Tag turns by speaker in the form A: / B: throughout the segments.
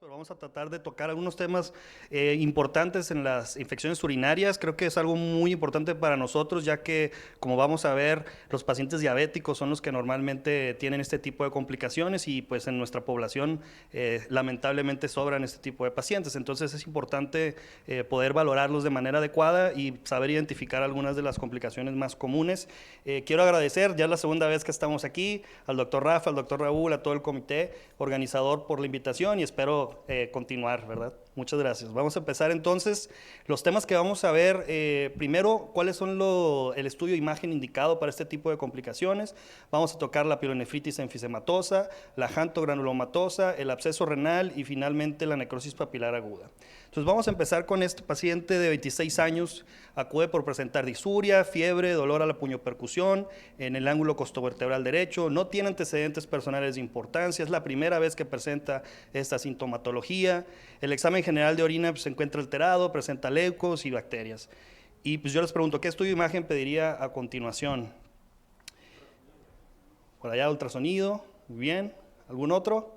A: Pero vamos a tratar de tocar algunos temas importantes en las infecciones urinarias. Creo que es algo muy importante para nosotros, ya que, como vamos a ver, los pacientes diabéticos son los que normalmente tienen este tipo de complicaciones y pues en nuestra población lamentablemente sobran este tipo de pacientes. Entonces es importante poder valorarlos de manera adecuada y saber identificar algunas de las complicaciones más comunes. Quiero agradecer, ya es la segunda vez que estamos aquí, al doctor Rafa, al doctor Raúl, a todo el comité organizador por la invitación y espero continuar, ¿verdad? Muchas gracias. Vamos a empezar entonces. Los temas que vamos a ver, primero, cuáles son el estudio de imagen indicado para este tipo de complicaciones. Vamos a tocar la pielonefritis enfisematosa, la jantogranulomatosa, el absceso renal y finalmente la necrosis papilar aguda. Entonces vamos a empezar con este paciente de 26 años, acude por presentar disuria, fiebre, dolor a la puñopercusión en el ángulo costovertebral derecho, no tiene antecedentes personales de importancia, es la primera vez que presenta esta sintomatología. El examen general de orina pues, se encuentra alterado, presenta leucos y bacterias. Y pues yo les pregunto, ¿qué estudio de imagen pediría a continuación? Por allá ultrasonido, muy bien. ¿Algún otro?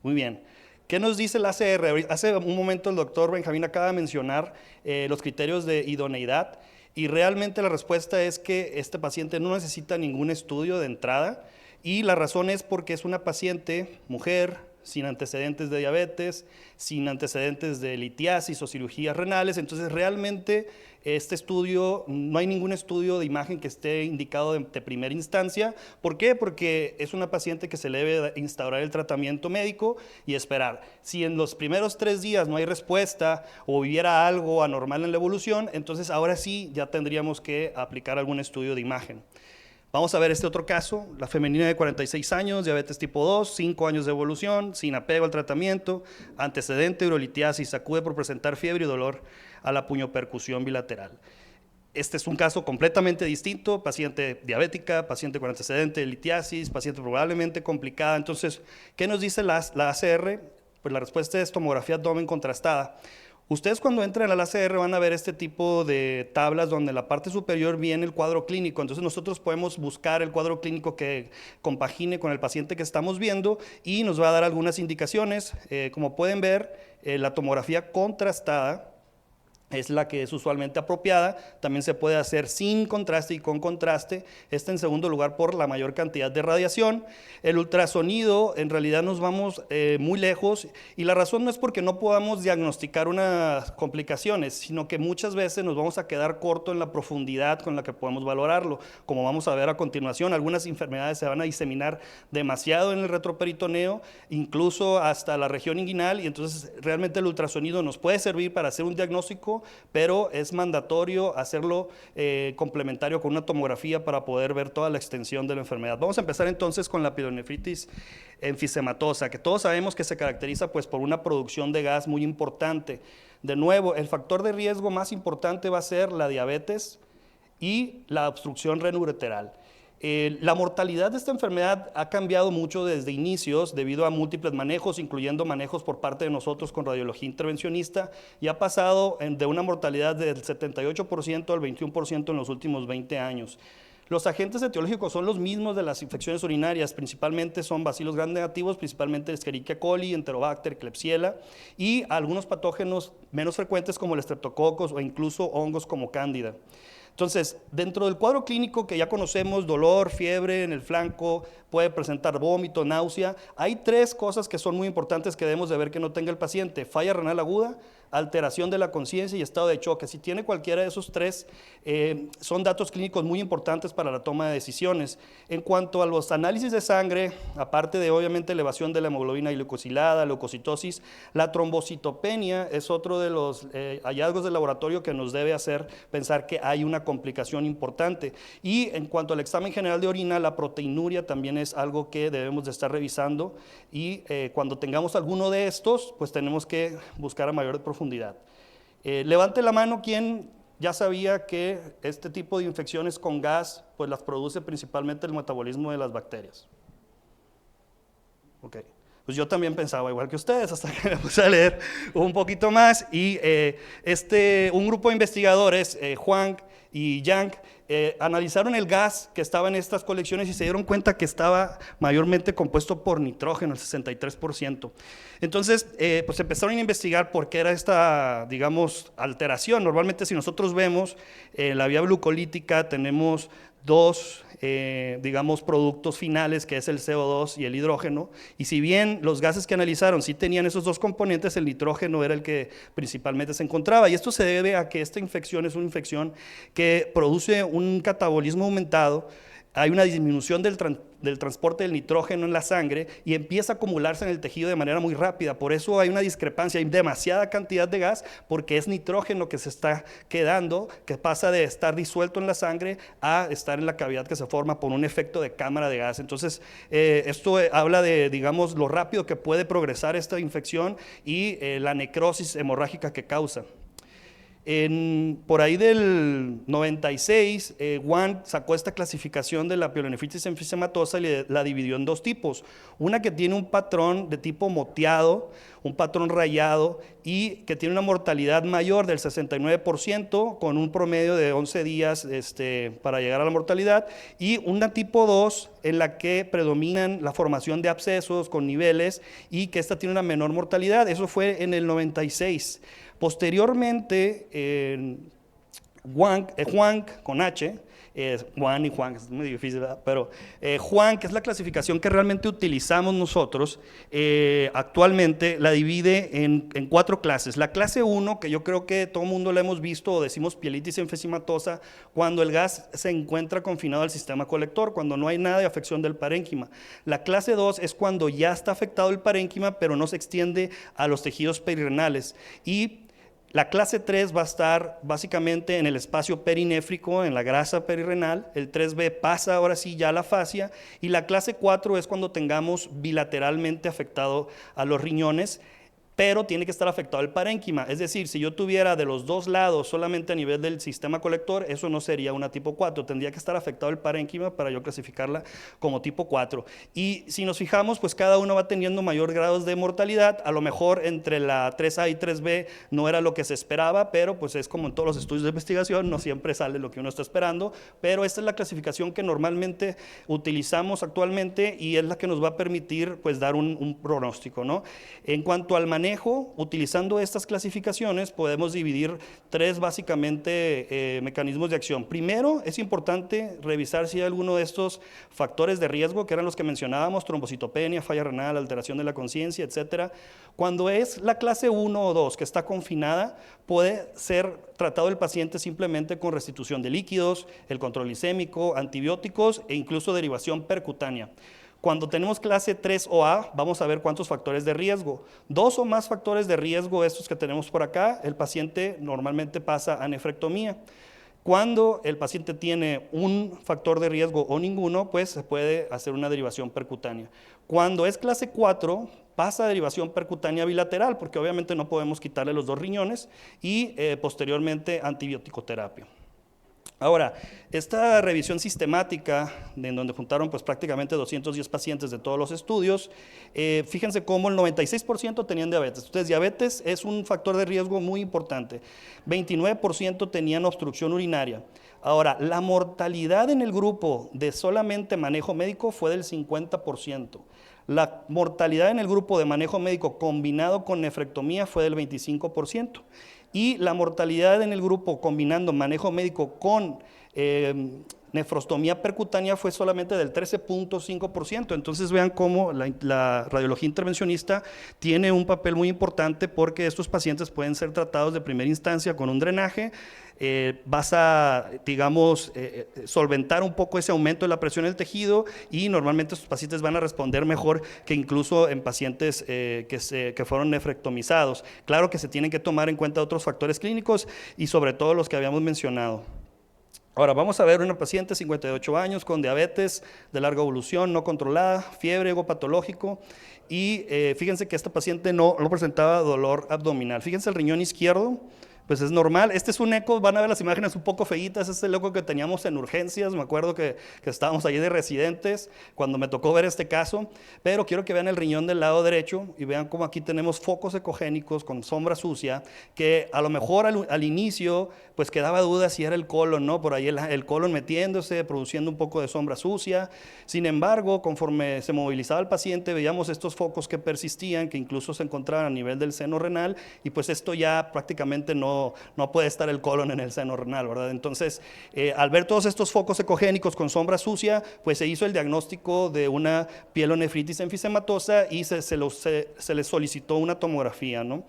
A: Muy bien. ¿Qué nos dice el ACR? Hace un momento el doctor Benjamín acaba de mencionar los criterios de idoneidad y realmente la respuesta es que este paciente no necesita ningún estudio de entrada y la razón es porque es una paciente, mujer, sin antecedentes de diabetes, sin antecedentes de litiasis o cirugías renales, entonces realmente este estudio, no hay ningún estudio de imagen que esté indicado de primera instancia. ¿Por qué? Porque es una paciente que se le debe instaurar el tratamiento médico y esperar. Si en los primeros 3 días no hay respuesta o hubiera algo anormal en la evolución, entonces ahora sí ya tendríamos que aplicar algún estudio de imagen. Vamos a ver este otro caso, la femenina de 46 años, diabetes tipo 2, 5 años de evolución, sin apego al tratamiento, antecedente de urolitiasis, acude por presentar fiebre y dolor a la puñopercusión bilateral. Este es un caso completamente distinto, paciente diabética, paciente con antecedente de litiasis, paciente probablemente complicada. Entonces, ¿qué nos dice la ACR? Pues la respuesta es tomografía abdomen contrastada. Ustedes cuando entran al ACR van a ver este tipo de tablas donde en la parte superior viene el cuadro clínico, entonces nosotros podemos buscar el cuadro clínico que compagine con el paciente que estamos viendo y nos va a dar algunas indicaciones. Como pueden ver, la tomografía contrastada es la que es usualmente apropiada, también se puede hacer sin contraste y con contraste, en segundo lugar por la mayor cantidad de radiación. El ultrasonido, en realidad nos vamos muy lejos y la razón no es porque no podamos diagnosticar unas complicaciones, sino que muchas veces nos vamos a quedar corto en la profundidad con la que podemos valorarlo. Como vamos a ver a continuación, algunas enfermedades se van a diseminar demasiado en el retroperitoneo, incluso hasta la región inguinal, y entonces realmente el ultrasonido nos puede servir para hacer un diagnóstico, pero es mandatorio hacerlo complementario con una tomografía para poder ver toda la extensión de la enfermedad. Vamos a empezar entonces con la pielonefritis enfisematosa, que todos sabemos que se caracteriza pues, por una producción de gas muy importante. De nuevo, el factor de riesgo más importante va a ser la diabetes y la obstrucción renoureteral. La mortalidad de esta enfermedad ha cambiado mucho desde inicios debido a múltiples manejos, incluyendo manejos por parte de nosotros con radiología intervencionista, y ha pasado de una mortalidad del 78% al 21% en los últimos 20 años. Los agentes etiológicos son los mismos de las infecciones urinarias, principalmente son bacilos gram negativos, principalmente Escherichia coli, Enterobacter, Klebsiella, y algunos patógenos menos frecuentes como el Streptococcus o incluso hongos como Cándida. Entonces, dentro del cuadro clínico que ya conocemos, dolor, fiebre en el flanco, puede presentar vómito, náusea, hay 3 cosas que son muy importantes que debemos de ver que no tenga el paciente: falla renal aguda, alteración de la conciencia y estado de choque. Si tiene cualquiera de esos 3, son datos clínicos muy importantes para la toma de decisiones. En cuanto a los análisis de sangre, aparte de obviamente elevación de la hemoglobina glucosilada, leucocitosis, la trombocitopenia es otro de los hallazgos de laboratorio que nos debe hacer pensar que hay una complicación importante. Y en cuanto al examen general de orina, la proteinuria también es algo que debemos de estar revisando y cuando tengamos alguno de estos, pues tenemos que buscar a mayor profundidad. Levante la mano quien ya sabía que este tipo de infecciones con gas pues las produce principalmente el metabolismo de las bacterias. Ok, pues yo también pensaba igual que ustedes hasta que me puse a leer un poquito más y un grupo de investigadores, Juan y Yang, analizaron el gas que estaba en estas colecciones y se dieron cuenta que estaba mayormente compuesto por nitrógeno, el 63%. Entonces, pues empezaron a investigar por qué era esta, digamos, alteración. Normalmente, si nosotros vemos la vía glucolítica, tenemos dos, digamos, productos finales, que es el CO2 y el hidrógeno, y si bien los gases que analizaron sí tenían esos dos componentes, el nitrógeno era el que principalmente se encontraba, y esto se debe a que esta infección es una infección que produce un catabolismo aumentado. Hay una disminución del transporte del nitrógeno en la sangre y empieza a acumularse en el tejido de manera muy rápida. Por eso hay una discrepancia, hay demasiada cantidad de gas porque es nitrógeno que se está quedando, que pasa de estar disuelto en la sangre a estar en la cavidad que se forma por un efecto de cámara de gas. Entonces, esto habla de, digamos, lo rápido que puede progresar esta infección y la necrosis hemorrágica que causa. Por ahí del 96, Wang sacó esta clasificación de la pielonefritis enfisematosa y la dividió en dos tipos. Una que tiene un patrón de tipo moteado, un patrón rayado y que tiene una mortalidad mayor del 69% con un promedio de 11 días para llegar a la mortalidad, y una tipo 2 en la que predominan la formación de abscesos con niveles y que esta tiene una menor mortalidad. Eso fue en el 96. Posteriormente, Juan con H, Juan y Juan, es muy difícil, ¿verdad? Pero Juan, que es la clasificación que realmente utilizamos nosotros, actualmente la divide en 4 clases. La clase 1, que yo creo que todo el mundo la hemos visto o decimos pielitis enfisematosa, cuando el gas se encuentra confinado al sistema colector, cuando no hay nada de afección del parénquima. La clase 2 es cuando ya está afectado el parénquima, pero no se extiende a los tejidos perirenales. Y la clase 3 va a estar básicamente en el espacio perinéfrico, en la grasa perirenal. El 3B pasa ahora sí ya a la fascia, y la clase 4 es cuando tengamos bilateralmente afectado a los riñones, pero tiene que estar afectado el parénquima. Es decir, si yo tuviera de los dos lados solamente a nivel del sistema colector, eso no sería una tipo 4, tendría que estar afectado el parénquima para yo clasificarla como tipo 4. Y si nos fijamos, pues cada uno va teniendo mayor grados de mortalidad. A lo mejor entre la 3A y 3B no era lo que se esperaba, pero pues es como en todos los estudios de investigación, no siempre sale lo que uno está esperando, pero esta es la clasificación que normalmente utilizamos actualmente y es la que nos va a permitir pues dar un pronóstico, ¿no? En cuanto al manejo, utilizando estas clasificaciones podemos dividir 3 básicamente mecanismos de acción. Primero, es importante revisar si hay alguno de estos factores de riesgo, que eran los que mencionábamos: trombocitopenia, falla renal, alteración de la conciencia, etcétera. Cuando es la clase 1 o 2 que está confinada, puede ser tratado el paciente simplemente con restitución de líquidos, el control glicémico, antibióticos e incluso derivación percutánea. Cuando tenemos clase 3 o A, vamos a ver cuántos factores de riesgo. 2 o más factores de riesgo, estos que tenemos por acá, el paciente normalmente pasa a nefrectomía. Cuando el paciente tiene un factor de riesgo o ninguno, pues se puede hacer una derivación percutánea. Cuando es clase 4, pasa a derivación percutánea bilateral, porque obviamente no podemos quitarle los 2 riñones, y posteriormente antibiótico-terapia. Ahora, esta revisión sistemática, en donde juntaron pues prácticamente 210 pacientes de todos los estudios, fíjense cómo el 96% tenían diabetes. Entonces, diabetes es un factor de riesgo muy importante. 29% tenían obstrucción urinaria. Ahora, la mortalidad en el grupo de solamente manejo médico fue del 50%. La mortalidad en el grupo de manejo médico combinado con nefrectomía fue del 25%. Y la mortalidad en el grupo combinando manejo médico con nefrostomía percutánea fue solamente del 13.5%. Entonces vean cómo la radiología intervencionista tiene un papel muy importante, porque estos pacientes pueden ser tratados de primera instancia con un drenaje. Vas a, digamos, solventar un poco ese aumento de la presión del tejido, y normalmente estos pacientes van a responder mejor que incluso en pacientes que fueron nefrectomizados. Claro que se tienen que tomar en cuenta otros factores clínicos y sobre todo los que habíamos mencionado. Ahora vamos a ver una paciente de 58 años con diabetes de larga evolución no controlada, fiebre, ego patológico, y fíjense que esta paciente no presentaba dolor abdominal. Fíjense el riñón izquierdo, Pues es normal. Este es un eco, van a ver las imágenes un poco feitas, es el eco que teníamos en urgencias, me acuerdo que estábamos allí de residentes cuando me tocó ver este caso, pero quiero que vean el riñón del lado derecho y vean cómo aquí tenemos focos ecogénicos con sombra sucia, que a lo mejor al inicio pues quedaba duda si era el colon, ¿no? Por ahí el colon metiéndose, produciendo un poco de sombra sucia. Sin embargo, conforme se movilizaba el paciente, veíamos estos focos que persistían, que incluso se encontraban a nivel del seno renal, y pues esto ya prácticamente no puede estar el colon en el seno renal, ¿verdad? Entonces, al ver todos estos focos ecogénicos con sombra sucia, pues se hizo el diagnóstico de una pielonefritis enfisematosa y se le solicitó una tomografía, ¿no?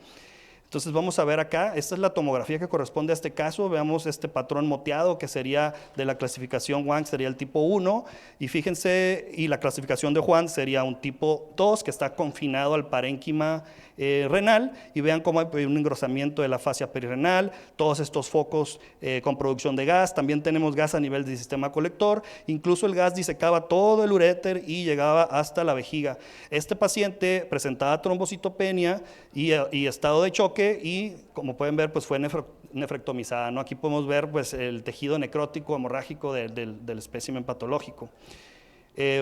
A: Entonces vamos a ver acá, esta es la tomografía que corresponde a este caso, veamos este patrón moteado que sería de la clasificación Wang, sería el tipo 1, y fíjense, y la clasificación de Juan sería un tipo 2 que está confinado al parénquima renal, y vean cómo hay un engrosamiento de la fascia perirenal, todos estos focos con producción de gas, también tenemos gas a nivel del sistema colector, incluso el gas disecaba todo el uréter y llegaba hasta la vejiga. Este paciente presentaba trombocitopenia y estado de choque, y como pueden ver pues fue nefrectomizada, ¿no? Aquí podemos ver pues el tejido necrótico hemorrágico del espécimen patológico.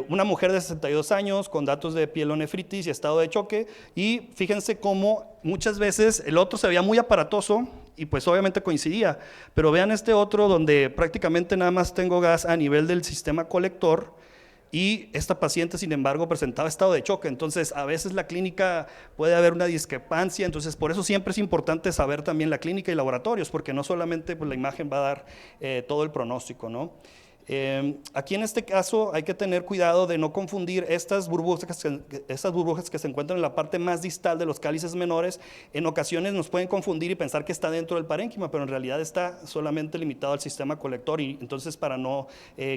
A: Una mujer de 62 años con datos de pielonefritis y estado de choque, y fíjense cómo muchas veces el otro se veía muy aparatoso y pues obviamente coincidía, pero vean este otro donde prácticamente nada más tengo gas a nivel del sistema colector, y esta paciente, sin embargo, presentaba estado de choque. Entonces, a veces la clínica puede haber una discrepancia, entonces por eso siempre es importante saber también la clínica y laboratorios, porque no solamente pues, la imagen va a dar todo el pronóstico, ¿no? Aquí en este caso hay que tener cuidado de no confundir estas burbujas que se encuentran en la parte más distal de los cálices menores. En ocasiones nos pueden confundir y pensar que está dentro del parénquima, pero en realidad está solamente limitado al sistema colector, y entonces para no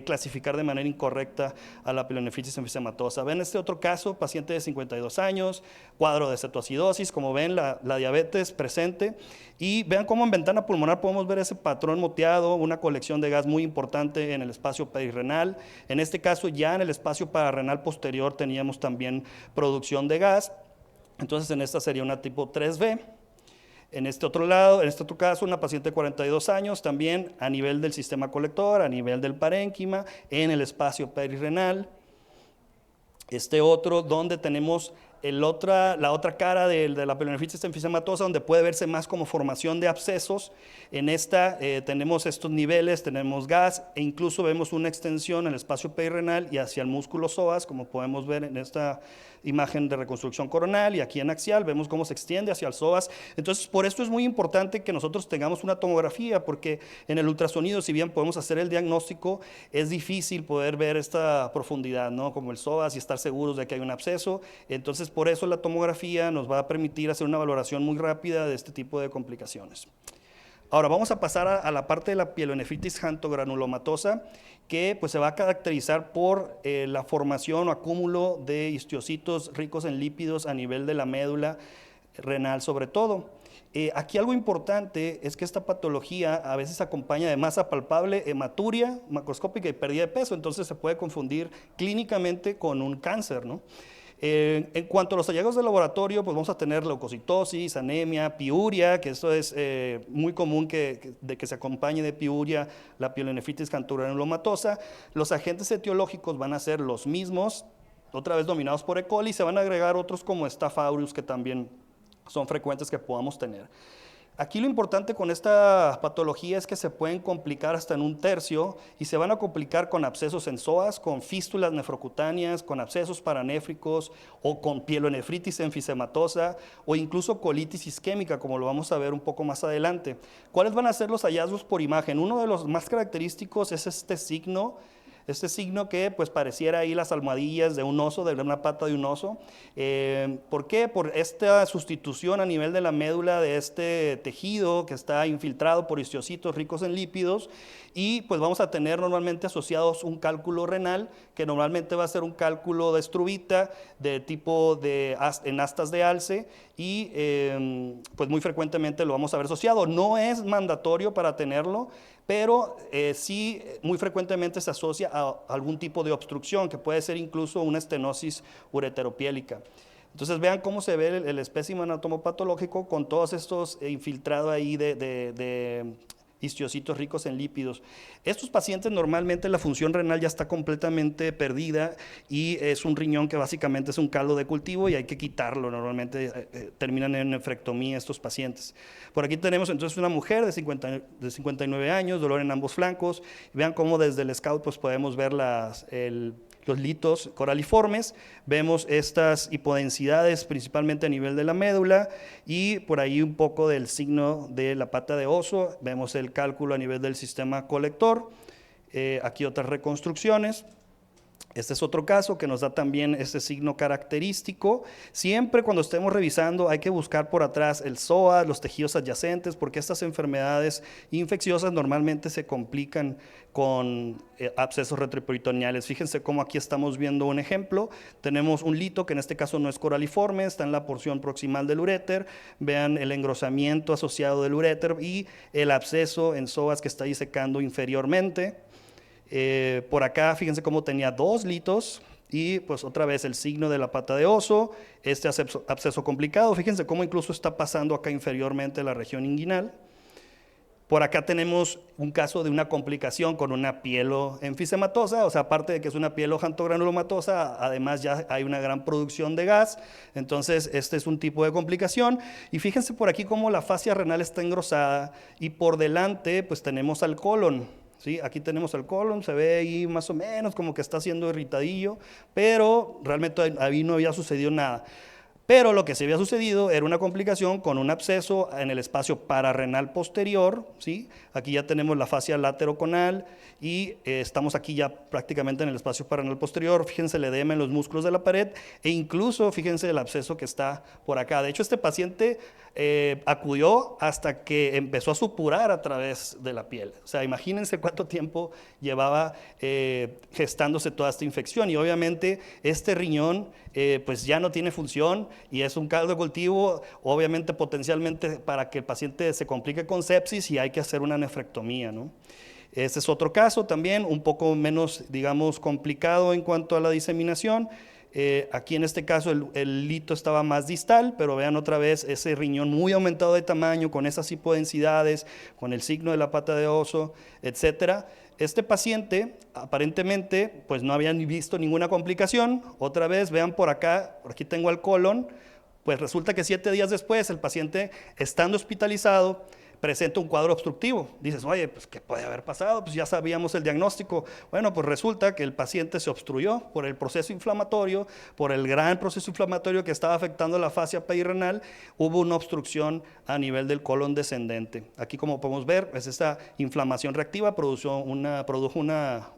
A: clasificar de manera incorrecta a la pielonefritis enfisematosa. Ven este otro caso, paciente de 52 años, cuadro de cetoacidosis, como ven la diabetes presente, y vean cómo en ventana pulmonar podemos ver ese patrón moteado, una colección de gas muy importante en el espacio perirenal. En este caso ya en el espacio pararrenal posterior teníamos también producción de gas, entonces en esta sería una tipo 3B. En este otro lado, en este otro caso, una paciente de 42 años, también a nivel del sistema colector, a nivel del parénquima, en el espacio perirenal. Este otro donde tenemos la otra cara de la pielonefritis enfisematosa, donde puede verse más como formación de abscesos. En esta tenemos estos niveles, tenemos gas, e incluso vemos una extensión en el espacio perirenal y hacia el músculo psoas, como podemos ver en esta imagen de reconstrucción coronal, y aquí en axial vemos cómo se extiende hacia el psoas. Entonces, por esto es muy importante que nosotros tengamos una tomografía, porque en el ultrasonido, si bien podemos hacer el diagnóstico, es difícil poder ver esta profundidad, ¿no? Como el psoas, y estar seguros de que hay un absceso. Entonces, por eso la tomografía nos va a permitir hacer una valoración muy rápida de este tipo de complicaciones. Ahora vamos a pasar a la parte de la pielonefritis xantogranulomatosa, que pues se va a caracterizar por la formación o acúmulo de histocitos ricos en lípidos a nivel de la médula renal sobre todo. Aquí algo importante es que esta patología a veces acompaña de masa palpable, hematuria macroscópica y pérdida de peso, entonces se puede confundir clínicamente con un cáncer, ¿no? En cuanto a los hallazgos de laboratorio, pues vamos a tener leucocitosis, anemia, piuria, que esto es muy común que se acompañe de piuria la pielonefritis xantogranulomatosa. Los agentes etiológicos van a ser los mismos, otra vez dominados por E. coli, y se van a agregar otros como Staph aureus, que también son frecuentes que podamos tener. Aquí lo importante con esta patología es que se pueden complicar hasta en un tercio, y se van a complicar con abscesos en psoas, con fístulas nefrocutáneas, con abscesos paranéfricos, o con pielonefritis enfisematosa, o incluso colitis isquémica, como lo vamos a ver un poco más adelante. ¿Cuáles van a ser los hallazgos por imagen? Uno de los más característicos es este signo que pues pareciera ahí las almohadillas de un oso, de una pata de un oso. ¿Por qué? Por esta sustitución a nivel de la médula de este tejido que está infiltrado por histocitos ricos en lípidos, y pues vamos a tener normalmente asociados un cálculo renal, que normalmente va a ser un cálculo de struvita de tipo en astas de alce, y pues muy frecuentemente lo vamos a ver asociado. No es mandatorio para tenerlo, pero sí muy frecuentemente se asocia a algún tipo de obstrucción, que puede ser incluso una estenosis ureteropiélica. Entonces vean cómo se ve el espécimen anatomopatológico con todos estos infiltrados ahí de histocitos ricos en lípidos. Estos pacientes normalmente la función renal ya está completamente perdida y es un riñón que básicamente es un caldo de cultivo y hay que quitarlo. Normalmente terminan en nefrectomía estos pacientes. Por aquí tenemos entonces una mujer de 59 años, dolor en ambos flancos. Vean cómo desde el scout pues podemos ver los litos coraliformes, vemos estas hipodensidades principalmente a nivel de la médula y por ahí un poco del signo de la pata de oso, vemos el cálculo a nivel del sistema colector, aquí otras reconstrucciones. Este es otro caso que nos da también este signo característico. Siempre cuando estemos revisando hay que buscar por atrás el psoas, los tejidos adyacentes, porque estas enfermedades infecciosas normalmente se complican con abscesos retroperitoneales. Fíjense cómo aquí estamos viendo un ejemplo. Tenemos un lito que en este caso no es coraliforme, está en la porción proximal del uréter. Vean el engrosamiento asociado del uréter y el absceso en psoas que está disecando inferiormente. Por acá, fíjense cómo tenía 2 litos y pues otra vez el signo de la pata de oso, este absceso complicado, fíjense cómo incluso está pasando acá inferiormente la región inguinal. Por acá tenemos un caso de una complicación con una pieloenfisematosa, o sea, aparte de que es una pielogranulomatosa, además ya hay una gran producción de gas, entonces este es un tipo de complicación. Y fíjense por aquí cómo la fascia renal está engrosada y por delante pues tenemos al colon. ¿Sí? Aquí tenemos el colon, se ve ahí más o menos como que está siendo irritadillo, pero realmente ahí no había sucedido nada. Pero lo que se había sucedido era una complicación con un absceso en el espacio pararrenal posterior, ¿sí? Aquí ya tenemos la fascia lateroconal y estamos aquí ya prácticamente en el espacio pararrenal posterior. Fíjense el edema en los músculos de la pared e incluso fíjense el absceso que está por acá. De hecho, este paciente acudió hasta que empezó a supurar a través de la piel. O sea, imagínense cuánto tiempo llevaba gestándose toda esta infección y obviamente este riñón pues ya no tiene función y es un caldo de cultivo, obviamente potencialmente para que el paciente se complique con sepsis y hay que hacer una nefrectomía, ¿no? Este es otro caso también, un poco menos, digamos, complicado en cuanto a la diseminación. Aquí en este caso el lito estaba más distal, pero vean otra vez ese riñón muy aumentado de tamaño, con esas hipodensidades, con el signo de la pata de oso, etcétera. Este paciente aparentemente pues no habían visto ninguna complicación. Otra vez vean por acá, por aquí tengo el colon, pues resulta que 7 días después el paciente estando hospitalizado presenta un cuadro obstructivo. Dices, oye, pues ¿qué puede haber pasado? Pues ya sabíamos el diagnóstico. Bueno, pues resulta que el paciente se obstruyó por el proceso inflamatorio, por el gran proceso inflamatorio que estaba afectando la fascia perirrenal, hubo una obstrucción a nivel del colon descendente. Aquí como podemos ver, pues esta inflamación reactiva produjo una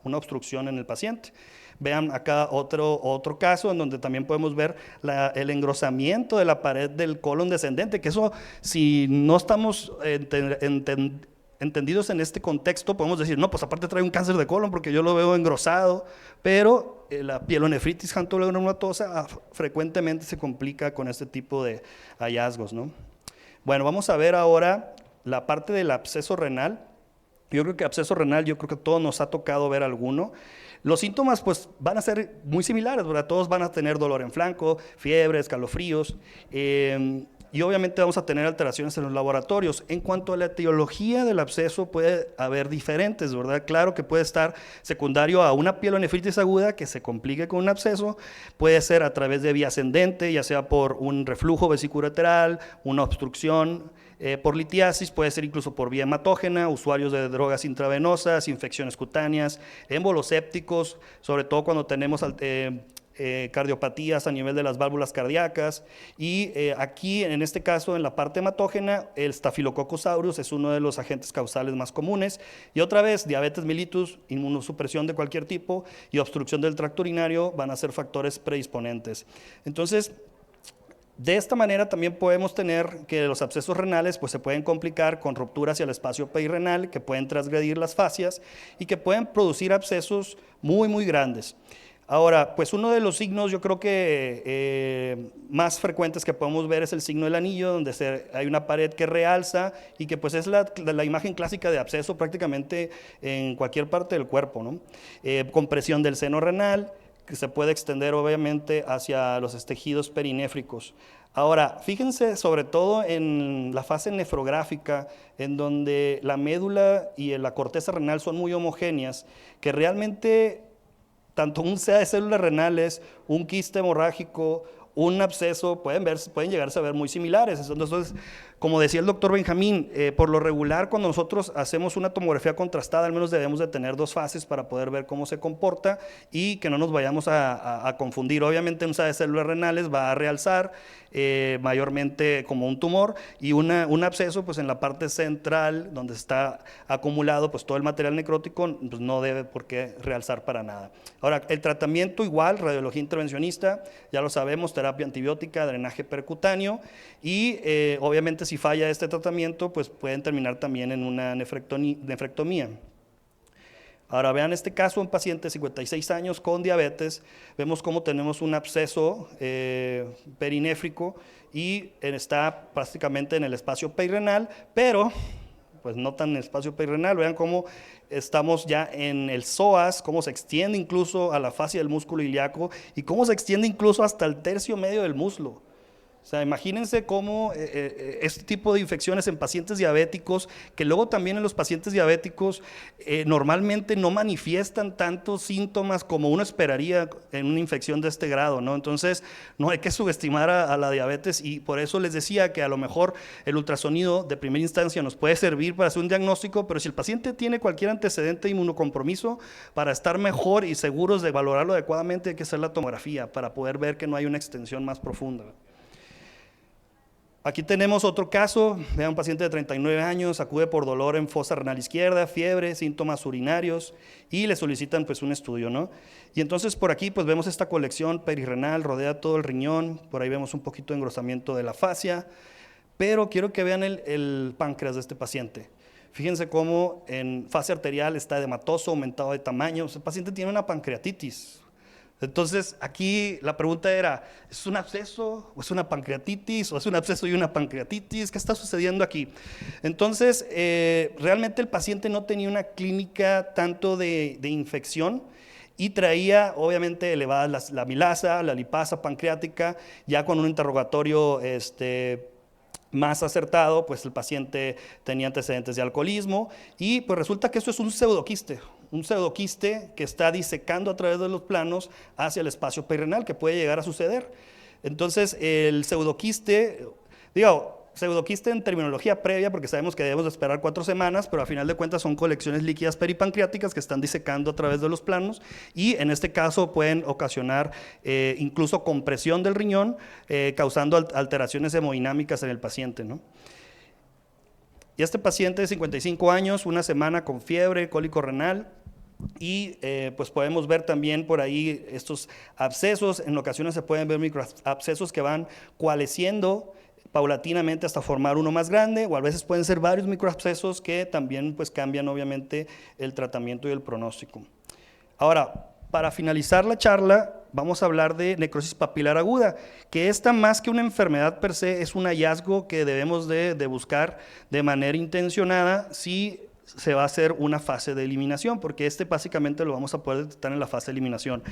A: obstrucción en el paciente. Vean acá otro caso en donde también podemos ver el engrosamiento de la pared del colon descendente, que eso, si no estamos entendidos en este contexto, podemos decir, no, pues aparte trae un cáncer de colon porque yo lo veo engrosado, pero la pielonefritis xantoglobulomatosa frecuentemente se complica con este tipo de hallazgos, ¿no? Bueno, vamos a ver ahora la parte del absceso renal. Yo creo que absceso renal, yo creo que a todos nos ha tocado ver alguno. Los síntomas pues van a ser muy similares, ¿verdad? Todos van a tener dolor en flanco, fiebre, escalofríos, y obviamente vamos a tener alteraciones en los laboratorios. En cuanto a la etiología del absceso, puede haber diferentes, ¿verdad? Claro que puede estar secundario a una pielonefritis aguda que se complique con un absceso, puede ser a través de vía ascendente, ya sea por un reflujo vesicoureteral, una obstrucción, por litiasis, puede ser incluso por vía hematógena, usuarios de drogas intravenosas, infecciones cutáneas, émbolos sépticos, sobre todo cuando tenemos cardiopatías a nivel de las válvulas cardíacas. Y aquí, en este caso, en la parte hematógena, el Staphylococcus aureus es uno de los agentes causales más comunes. Y otra vez, diabetes mellitus, inmunosupresión de cualquier tipo y obstrucción del tracto urinario van a ser factores predisponentes. Entonces, de esta manera también podemos tener que los abscesos renales pues, se pueden complicar con rupturas hacia el espacio perirrenal que pueden transgredir las fascias y que pueden producir abscesos muy, muy grandes. Ahora, pues uno de los signos yo creo que más frecuentes que podemos ver es el signo del anillo, donde hay una pared que realza y que pues es la imagen clásica de absceso prácticamente en cualquier parte del cuerpo, ¿no? Compresión del seno renal, que se puede extender obviamente hacia los tejidos perinéfricos. Ahora, fíjense sobre todo en la fase nefrográfica, en donde la médula y la corteza renal son muy homogéneas, que realmente tanto un CA de células renales, un quiste hemorrágico, un absceso, pueden llegarse a ver muy similares. Entonces, como decía el doctor Benjamín, por lo regular cuando nosotros hacemos una tomografía contrastada, al menos debemos de tener 2 fases para poder ver cómo se comporta y que no nos vayamos a confundir. Obviamente un CA de células renales va a realzar mayormente como un tumor, y un absceso pues en la parte central donde está acumulado pues todo el material necrótico, pues no debe por qué realzar para nada. Ahora, el tratamiento igual, radiología intervencionista, ya lo sabemos, terapia antibiótica, drenaje percutáneo, y obviamente si falla este tratamiento pues pueden terminar también en una nefrectomía. Ahora vean este caso, un paciente de 56 años con diabetes, vemos cómo tenemos un absceso perinéfrico y está prácticamente en el espacio perirenal, pero pues no tan en el espacio perirenal. Vean cómo estamos ya en el psoas, cómo se extiende incluso a la fascia del músculo ilíaco y cómo se extiende incluso hasta el tercio medio del muslo. O sea, imagínense cómo este tipo de infecciones en pacientes diabéticos, que luego también en los pacientes diabéticos normalmente no manifiestan tantos síntomas como uno esperaría en una infección de este grado, ¿no? Entonces, no hay que subestimar a la diabetes, y por eso les decía que a lo mejor el ultrasonido de primera instancia nos puede servir para hacer un diagnóstico, pero si el paciente tiene cualquier antecedente de inmunocompromiso, para estar mejor y seguros de valorarlo adecuadamente hay que hacer la tomografía para poder ver que no hay una extensión más profunda. Aquí tenemos otro caso, vean, un paciente de 39 años, acude por dolor en fosa renal izquierda, fiebre, síntomas urinarios, y le solicitan pues un estudio, ¿no? Y entonces por aquí pues vemos esta colección perirenal, rodea todo el riñón, por ahí vemos un poquito de engrosamiento de la fascia, pero quiero que vean el páncreas de este paciente. Fíjense cómo en fase arterial está edematoso, aumentado de tamaño, el paciente tiene una pancreatitis. Entonces, aquí la pregunta era, ¿es un absceso o es una pancreatitis o es un absceso y una pancreatitis? ¿Qué está sucediendo aquí? Entonces, realmente el paciente no tenía una clínica tanto de infección y traía obviamente elevadas la amilasa, la lipasa pancreática, ya con un interrogatorio más acertado, pues el paciente tenía antecedentes de alcoholismo y pues resulta que esto es un pseudoquiste que está disecando a través de los planos hacia el espacio perirenal, que puede llegar a suceder. Entonces, el pseudoquiste, pseudoquiste en terminología previa, porque sabemos que debemos de esperar 4 semanas, pero a final de cuentas son colecciones líquidas peripancreáticas que están disecando a través de los planos, y en este caso pueden ocasionar incluso compresión del riñón, causando alteraciones hemodinámicas en el paciente, ¿no? Y este paciente de 55 años, una semana con fiebre, cólico renal, y pues podemos ver también por ahí estos abscesos. En ocasiones se pueden ver microabscesos que van coalesciendo paulatinamente hasta formar uno más grande, o a veces pueden ser varios microabscesos que también pues cambian obviamente el tratamiento y el pronóstico. Ahora, para finalizar la charla, vamos a hablar de necrosis papilar aguda, que esta, más que una enfermedad per se, es un hallazgo que debemos de buscar de manera intencionada si se va a hacer una fase de eliminación, porque básicamente lo vamos a poder detectar en la fase de eliminación.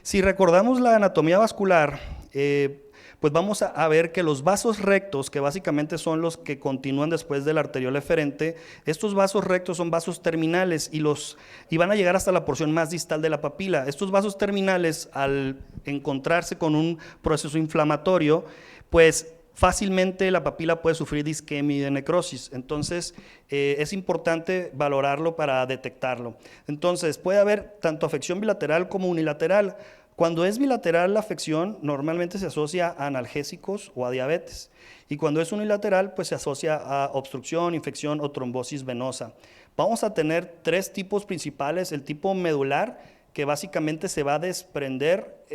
A: Si recordamos la anatomía vascular, pues vamos a ver que los vasos rectos, que básicamente son los que continúan después de la arteriola eferente, estos vasos rectos son vasos terminales y van a llegar hasta la porción más distal de la papila. Estos vasos terminales, al encontrarse con un proceso inflamatorio, pues fácilmente la papila puede sufrir de isquemia y de necrosis. Entonces, es importante valorarlo para detectarlo. Entonces, puede haber tanto afección bilateral como unilateral. Cuando es bilateral la afección, normalmente se asocia a analgésicos o a diabetes. Y cuando es unilateral, pues se asocia a obstrucción, infección o trombosis venosa. Vamos a tener 3 tipos principales. El tipo medular, que básicamente se va a desprender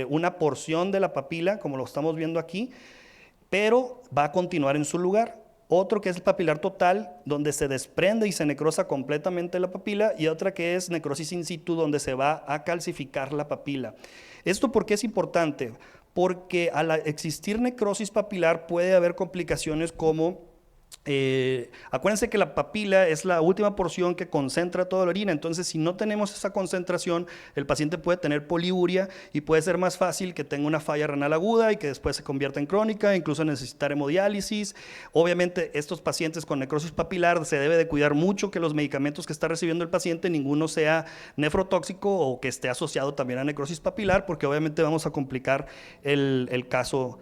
A: una porción de la papila, como lo estamos viendo aquí, pero va a continuar en su lugar. Otro que es el papilar total, donde se desprende y se necrosa completamente la papila, y otra que es necrosis in situ, donde se va a calcificar la papila. ¿Esto por qué es importante? Porque al existir necrosis papilar puede haber complicaciones como Acuérdense que la papila es la última porción que concentra toda la orina, entonces si no tenemos esa concentración, el paciente puede tener poliuria y puede ser más fácil que tenga una falla renal aguda y que después se convierta en crónica, incluso necesitar hemodiálisis. Obviamente estos pacientes con necrosis papilar se debe de cuidar mucho que los medicamentos que está recibiendo el paciente ninguno sea nefrotóxico o que esté asociado también a necrosis papilar, porque obviamente vamos a complicar el caso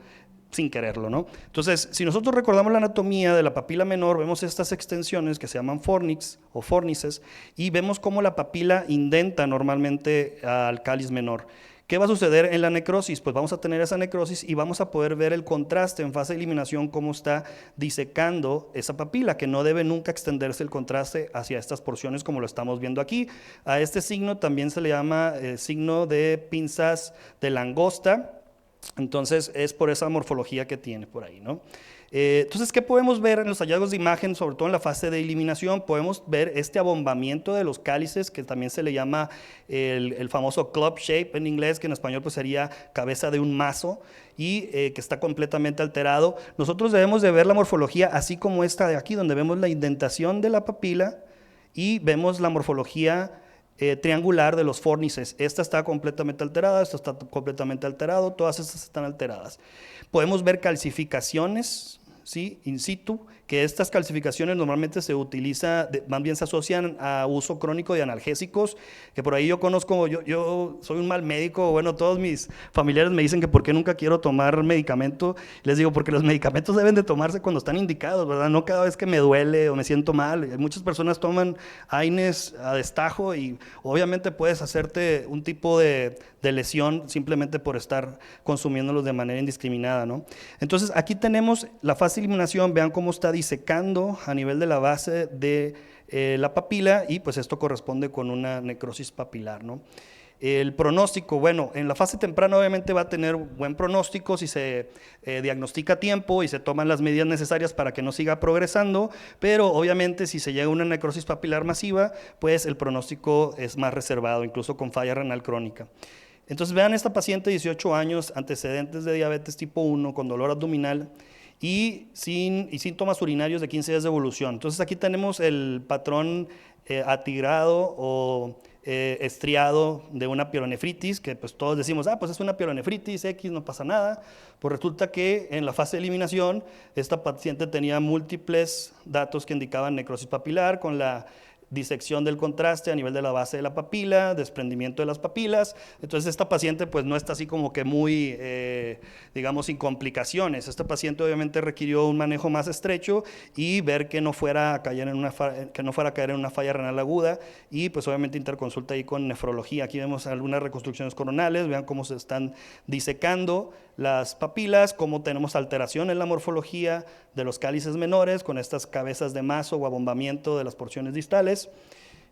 A: sin quererlo, ¿no? Entonces, si nosotros recordamos la anatomía de la papila menor, vemos estas extensiones que se llaman fornix o fornices y vemos cómo la papila indenta normalmente al cáliz menor. ¿Qué va a suceder en la necrosis? Pues vamos a tener esa necrosis y vamos a poder ver el contraste en fase de eliminación, cómo está disecando esa papila, que no debe nunca extenderse el contraste hacia estas porciones como lo estamos viendo aquí. A este signo también se le llama signo de pinzas de langosta. Entonces es por esa morfología que tiene por ahí, ¿no? Entonces, ¿qué podemos ver en los hallazgos de imagen, sobre todo en la fase de eliminación? Podemos ver este abombamiento de los cálices, que también se le llama el famoso club shape en inglés, que en español pues sería cabeza de un mazo, y que está completamente alterado. Nosotros debemos de ver la morfología así como esta de aquí, donde vemos la indentación de la papila y vemos la morfología triangular de los fornices. Esta está completamente alterada, esta está completamente alterado, todas estas están alteradas. Podemos ver calcificaciones, ¿sí? In situ, que estas calcificaciones normalmente se utiliza, más bien se asocian a uso crónico de analgésicos, que por ahí yo conozco, yo soy un mal médico, bueno, todos mis familiares me dicen que por qué nunca quiero tomar medicamento, les digo, porque los medicamentos deben de tomarse cuando están indicados, ¿verdad? No cada vez que me duele o me siento mal. Muchas personas toman AINES a destajo y obviamente puedes hacerte un tipo de lesión simplemente por estar consumiéndolos de manera indiscriminada, ¿no? Entonces, aquí tenemos la fase de eliminación, vean cómo está disecando a nivel de la base de la papila y pues esto corresponde con una necrosis papilar, ¿no? El pronóstico, bueno, en la fase temprana obviamente va a tener buen pronóstico si se diagnostica a tiempo y se toman las medidas necesarias para que no siga progresando, pero obviamente si se llega a una necrosis papilar masiva, pues el pronóstico es más reservado, incluso con falla renal crónica. Entonces vean esta paciente, 18 años, antecedentes de diabetes tipo 1, con dolor abdominal, y síntomas urinarios de 15 días de evolución. Entonces aquí tenemos el patrón atigrado o estriado de una pielonefritis, que pues todos decimos, pues es una pielonefritis X, no pasa nada. Pues resulta que en la fase de eliminación esta paciente tenía múltiples datos que indicaban necrosis papilar con la disección del contraste a nivel de la base de la papila, desprendimiento de las papilas. Entonces esta paciente pues no está así como que muy, digamos, sin complicaciones. Esta paciente obviamente requirió un manejo más estrecho y ver que no fuera a caer en una falla renal aguda y pues obviamente interconsulta ahí con nefrología. Aquí vemos algunas reconstrucciones coronales, vean cómo se están disecando las papilas, cómo tenemos alteración en la morfología de los cálices menores con estas cabezas de mazo o abombamiento de las porciones distales.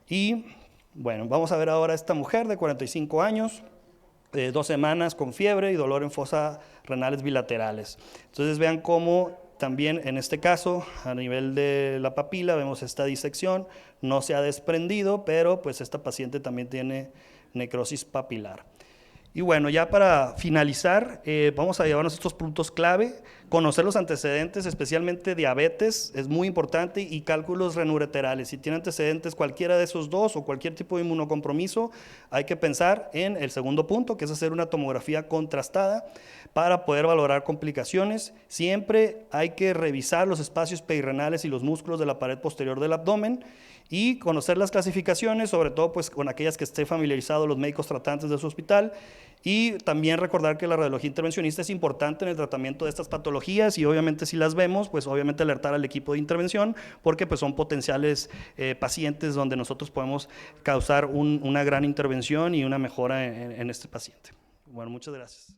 A: Y bueno, vamos a ver ahora a esta mujer de 45 años, 2 semanas con fiebre y dolor en fosas renales bilaterales. Entonces vean cómo también en este caso, a nivel de la papila, vemos esta disección, no se ha desprendido, pero pues esta paciente también tiene necrosis papilar. Y bueno, ya para finalizar, vamos a llevarnos estos puntos clave. Conocer los antecedentes, especialmente diabetes, es muy importante, y cálculos renureterales. Si tiene antecedentes cualquiera de esos dos o cualquier tipo de inmunocompromiso, hay que pensar en el segundo punto, que es hacer una tomografía contrastada para poder valorar complicaciones. Siempre hay que revisar los espacios perirrenales y los músculos de la pared posterior del abdomen y conocer las clasificaciones, sobre todo pues con aquellas que esté familiarizado los médicos tratantes de su hospital, y también recordar que la radiología intervencionista es importante en el tratamiento de estas patologías y obviamente si las vemos, pues obviamente alertar al equipo de intervención porque pues son potenciales pacientes donde nosotros podemos causar una gran intervención y una mejora en este paciente. Bueno, muchas gracias.